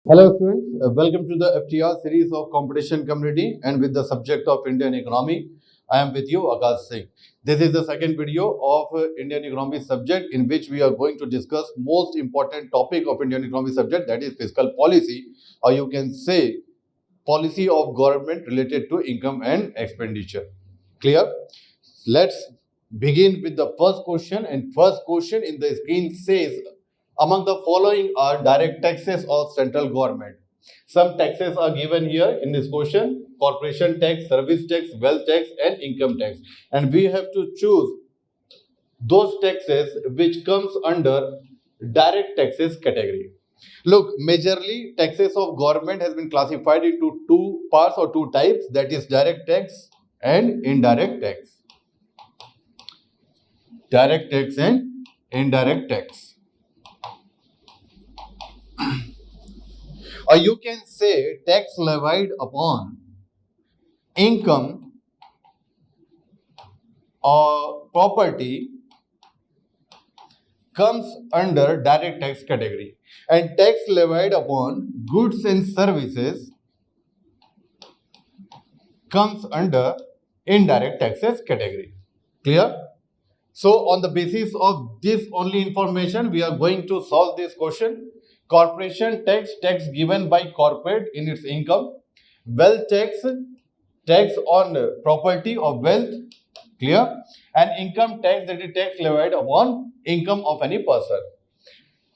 Hello students, welcome to the FTR series of competition community and with the subject of Indian economy. I am with you Akash Singh. This is the second video of Indian economy subject in which we are going to discuss most important topic of Indian economy subject, that is fiscal policy, or you can say policy of government related to income and expenditure. Clear? Let's begin with the first question, and first question in the screen says among the following are direct taxes of central government. Some taxes are given here in this question: corporation tax, service tax, wealth tax, and income tax. And we have to choose those taxes which comes under direct taxes category. Look, majorly taxes of government has been classified into two parts or two types, that is direct tax and indirect tax. Direct tax and indirect tax. Or you can say tax levied upon income or property comes under direct tax category, and tax levied upon goods and services comes under indirect taxes category. Clear? So on the basis of this only information, we are going to solve this question. Corporation tax, tax given by corporate in its income. Wealth tax, tax on property or wealth. Clear? And income tax, that is tax levied upon income of any person.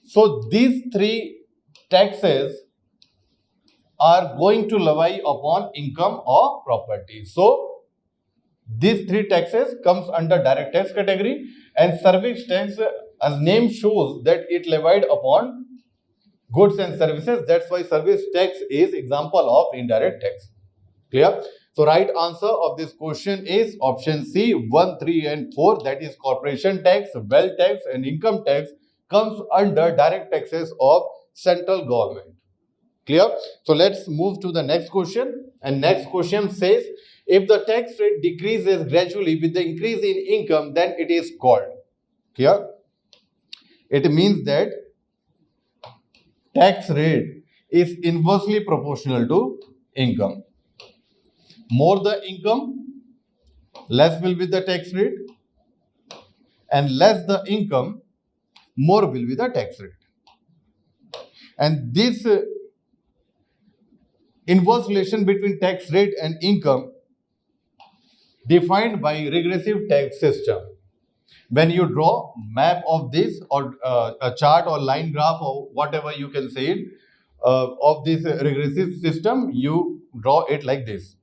So these three taxes are going to levy upon income or property. So these three taxes comes under direct tax category, and service tax, as name shows, that it levied upon goods and services. That's why service tax is example of indirect tax. Clear? So right answer of this question is option C, 1, 3 and 4, that is corporation tax, wealth tax and income tax comes under direct taxes of central government. Clear? So let's move to the next question, and next question says if the tax rate decreases gradually with the increase in income, then it is called. Clear? It means that tax rate is inversely proportional to income. More the income, less will be the tax rate, and less the income, more will be the tax rate. And this inverse relation between tax rate and income defined by regressive tax system. When you draw map of this or a chart or line graph or whatever you can say it of this regressive system, you draw it like this.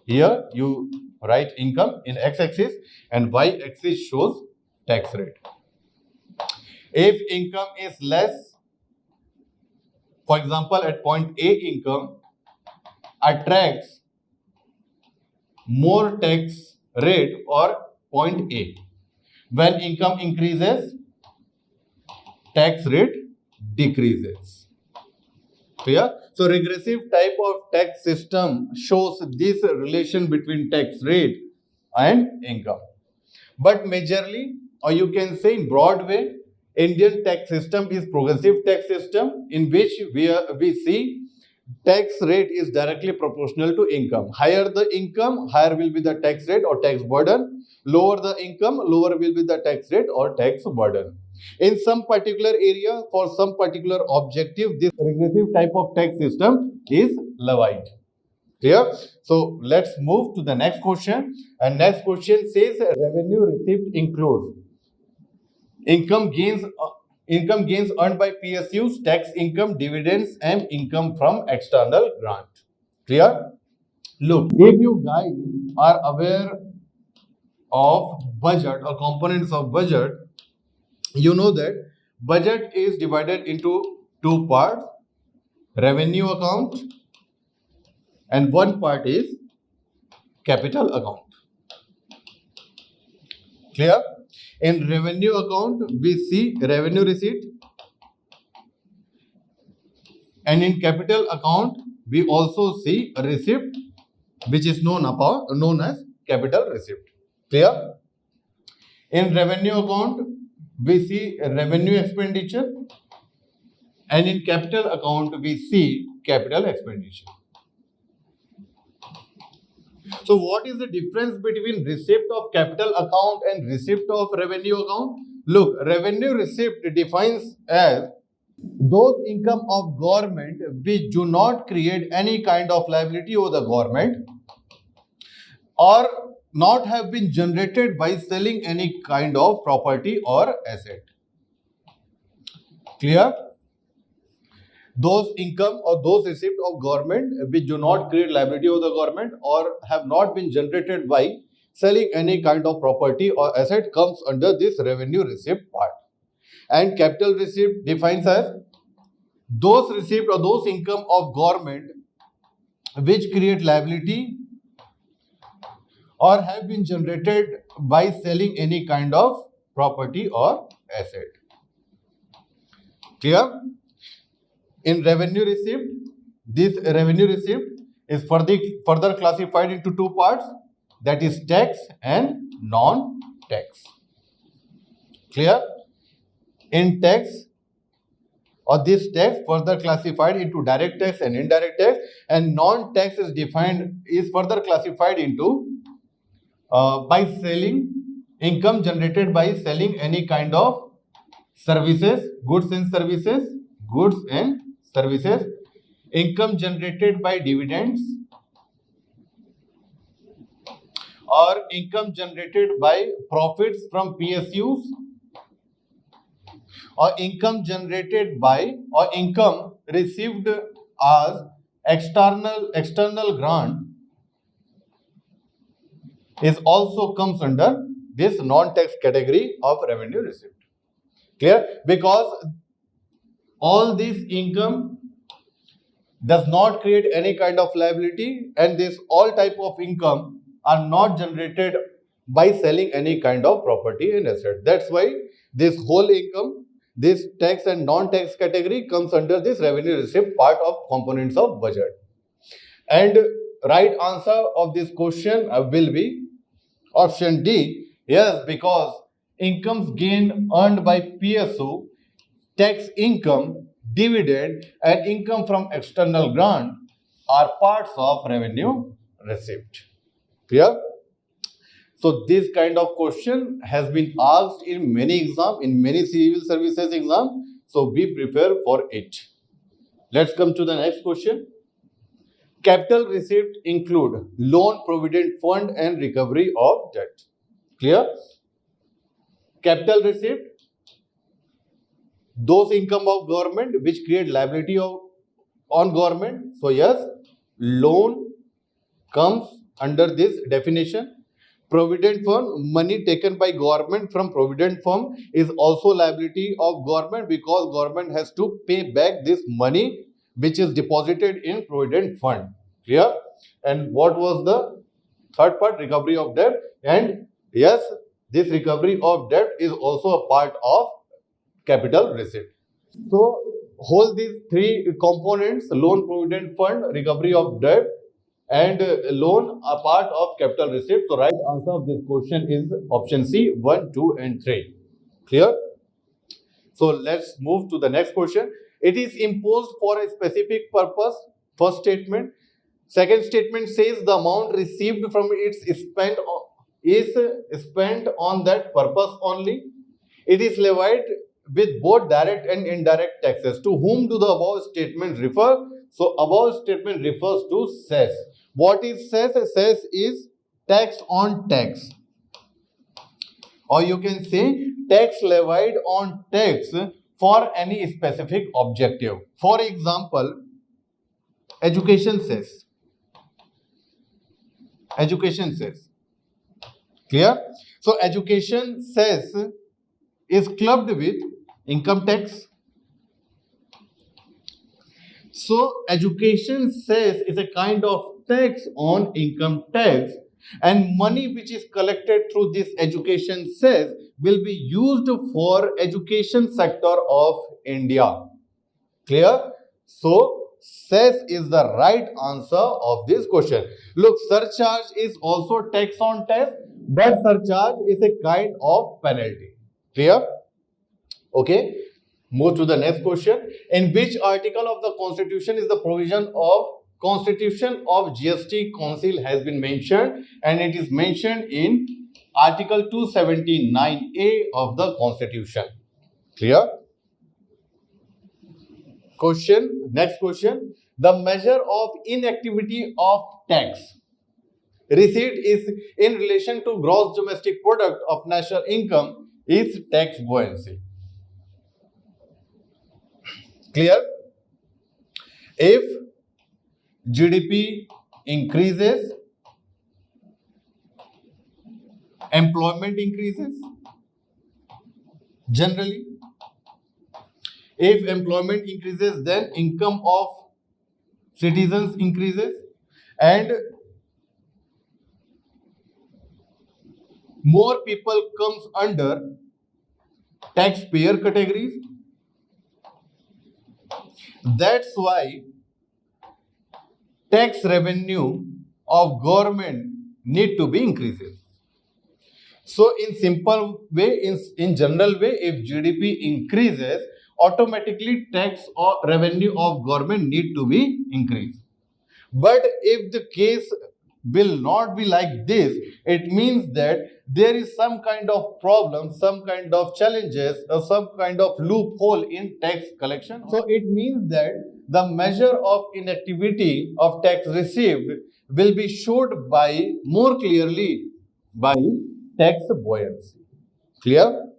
Here you write income in x-axis and y-axis shows tax rate. If income is less, for example at point A, income attracts more tax rate or point A. When income increases, tax rate decreases. Clear? So regressive type of tax system shows this relation between tax rate and income. But majorly, or you can say in broad way, Indian tax system is progressive tax system in which we see tax rate is directly proportional to income. Higher the income, higher will be the tax rate or tax burden. Lower the income, lower will be the tax rate or tax burden. In some particular area, for some particular objective, this regressive type of tax system is levied. Clear? So let's move to the next question. And next question says revenue received includes income gains earned by PSUs, tax income, dividends, and income from external grant. Clear? Look, if you guys are aware of budget or components of budget, you know that budget is divided into two parts: revenue account, and one part is capital account. Clear? In revenue account, we see revenue receipt, and in capital account, we also see a receipt, which is known as capital receipt. Clear? In revenue account, we see revenue expenditure, and in capital account we see capital expenditure. So what is the difference between receipt of capital account and receipt of revenue account? Look, revenue receipt defines as those income of government which do not create any kind of liability over the government or not have been generated by selling any kind of property or asset. Clear? Those income or those received of government which do not create liability of the government or have not been generated by selling any kind of property or asset comes under this revenue receipt part. And capital receipt defines as those received or those income of government which create liability or have been generated by selling any kind of property or asset. Clear? In revenue receipt, this revenue receipt is further classified into two parts, that is tax and non-tax. Clear? In tax or this tax further classified into direct tax and indirect tax, and non-tax is further classified into by selling income generated by selling any kind of services, goods and services, income generated by dividends or income generated by profits from PSUs or income generated by or income received as external grant is also comes under this non-tax category of revenue receipt. Clear? Because all this income does not create any kind of liability, and this all type of income are not generated by selling any kind of property and asset. That's why this whole income, this tax and non-tax category comes under this revenue receipt part of components of budget. And right answer of this question will be option D. Yes, because incomes gained earned by PSU, tax income, dividend and income from external grant are parts of revenue receipt. Clear? So this kind of question has been asked in many exams, in many civil services exams. So be prepared for it. Let's come to the next question. Capital receipt include loan, provident fund and recovery of debt. Clear? Capital receipt, those income of government which create liability on government. So yes, loan comes under this definition. Provident fund, money taken by government from provident fund is also liability of government because government has to pay back this money which is deposited in provident fund. Clear? And what was the third part? Recovery of debt. And yes, this recovery of debt is also a part of capital receipt. So hold these three components: loan, provident fund, recovery of debt and loan are part of capital receipt. So right answer of this question is option C, 1, 2 and 3. Clear? So let's move to the next question. It is imposed for a specific purpose. First statement. Second statement says the amount received from it is spent on that purpose only. It is levied with both direct and indirect taxes. To whom do the above statement refer? So above statement refers to cess. What is cess? Cess is tax on tax, or you can say tax levied on tax for any specific objective. For example, education cess. Education cess. Clear? So education cess is clubbed with income tax. So education cess is a kind of tax on income tax, and money which is collected through this education cess will be used for education sector of India. Clear? So cess is the right answer of this question. Look, surcharge is also tax on tax, but surcharge is a kind of penalty. Clear? Okay. Move to the next question. In which article of the Constitution is the provision of Constitution of GST Council has been mentioned, and it is mentioned in Article 279A of the Constitution. Clear? Question. Next question. The measure of inactivity of tax receipt is in relation to gross domestic product of national income is tax buoyancy. Clear? If GDP increases, employment increases. Generally, if employment increases, then income of citizens increases, and more people comes under taxpayer categories. That's why tax revenue of government need to be increases. So in simple way, in general way, if GDP increases, automatically tax or revenue of government need to be increased. But if the case will not be like this, it means that there is some kind of problem, some kind of challenges, or some kind of loophole in tax collection. So it means that the measure of inactivity of tax received will be showed by more clearly by tax buoyancy. Clear?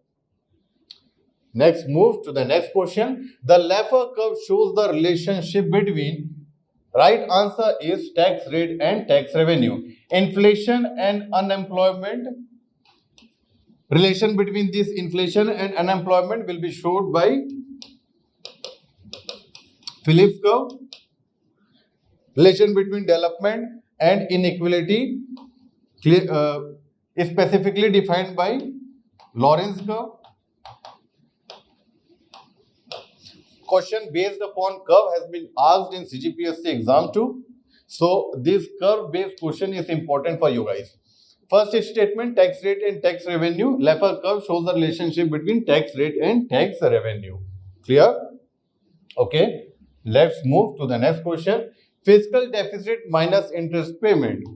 Next, move to the next question. The Laffer curve shows the relationship between, right answer is tax rate and tax revenue. Inflation and unemployment. Relation between this inflation and unemployment will be shown by Phillips curve. Relation between development and inequality is specifically defined by Lorentz curve. Question based upon curve has been asked in CGPSC exam too. So this curve based question is important for you guys. First statement, tax rate and tax revenue. Laffer curve shows the relationship between tax rate and tax revenue. Clear? Okay. Let's move to the next question. Fiscal deficit minus interest payment.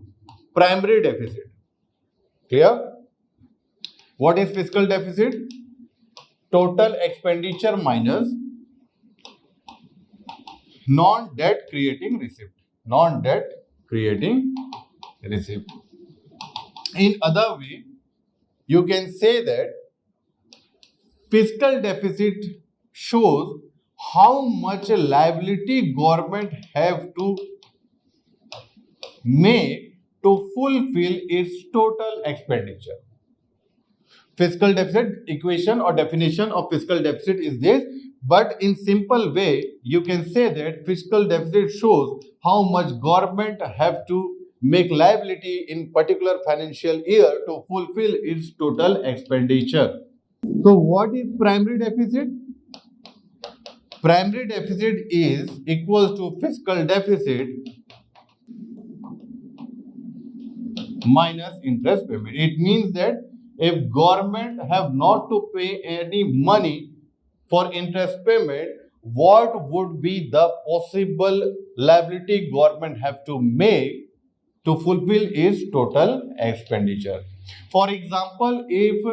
Primary deficit. Clear? What is fiscal deficit? Total expenditure minus non-debt creating receipt. Non-debt creating receipt. In other way, you can say that fiscal deficit shows how much liability government have to make to fulfill its total expenditure. Fiscal deficit equation or definition of fiscal deficit is this, but in simple way, you can say that fiscal deficit shows how much government have to make liability in particular financial year to fulfill its total expenditure. So what is primary deficit? Primary deficit is equals to fiscal deficit minus interest payment. It means that if government have not to pay any money for interest payment, what would be the possible liability government have to make to fulfill its total expenditure? For example, if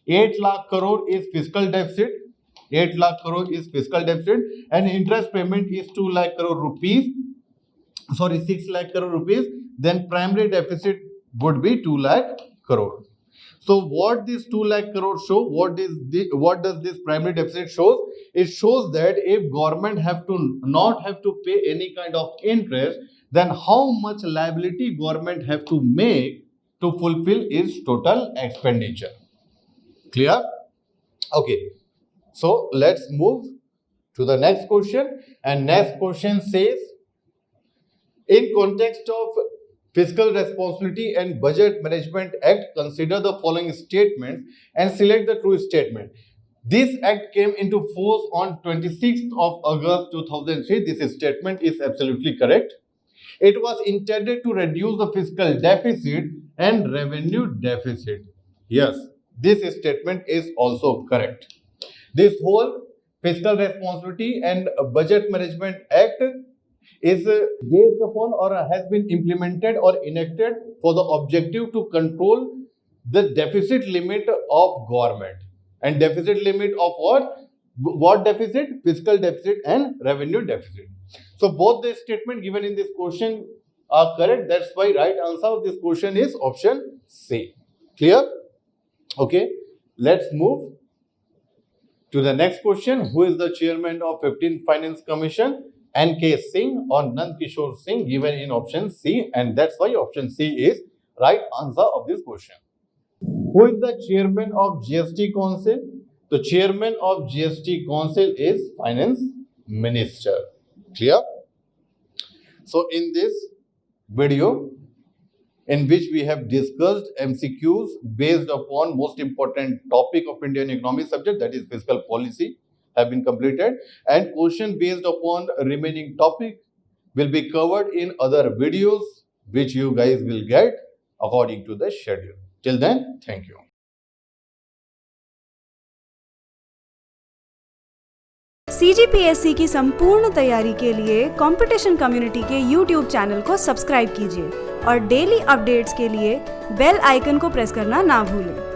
8 lakh crore is fiscal deficit, 8 lakh crore is fiscal deficit and interest payment is 2 lakh crore rupees, 6 lakh crore rupees, then primary deficit would be 2 lakh crore. So what this 2 lakh crore show? What does this primary deficit shows? It shows that if government have to not have to pay any kind of interest, then how much liability government have to make to fulfill its total expenditure. Clear? Okay. So let's move to the next question. And next question says, in context of Fiscal Responsibility and Budget Management Act, consider the following statements and select the true statement. This act came into force on 26th of August 2003. This statement is absolutely correct. It was intended to reduce the fiscal deficit and revenue deficit. Yes, this statement is also correct. This whole Fiscal Responsibility and Budget Management Act is based upon or has been implemented or enacted for the objective to control the deficit limit of government. And deficit limit of what? What deficit? Fiscal deficit and revenue deficit. So both the statement given in this question are correct. That's why right answer of this question is option C. Clear? Okay. Let's move to the next question. Who is the chairman of 15th Finance Commission? N.K. Singh or Nand Kishore Singh, given in option C, and that's why option C is right answer of this question. Who is the chairman of GST Council? The chairman of GST Council is Finance Minister. Clear? So in this video, in which we have discussed MCQs based upon most important topic of Indian economy subject, that is fiscal policy, have been completed, and question based upon remaining topic will be covered in other videos which you guys will get according to the schedule. Till then, thank you. CGPSC की संपूर्ण तैयारी के लिए competition community के YouTube channel को subscribe कीजिए और daily updates के लिए बेल आइकन को प्रेस करना ना भूलें।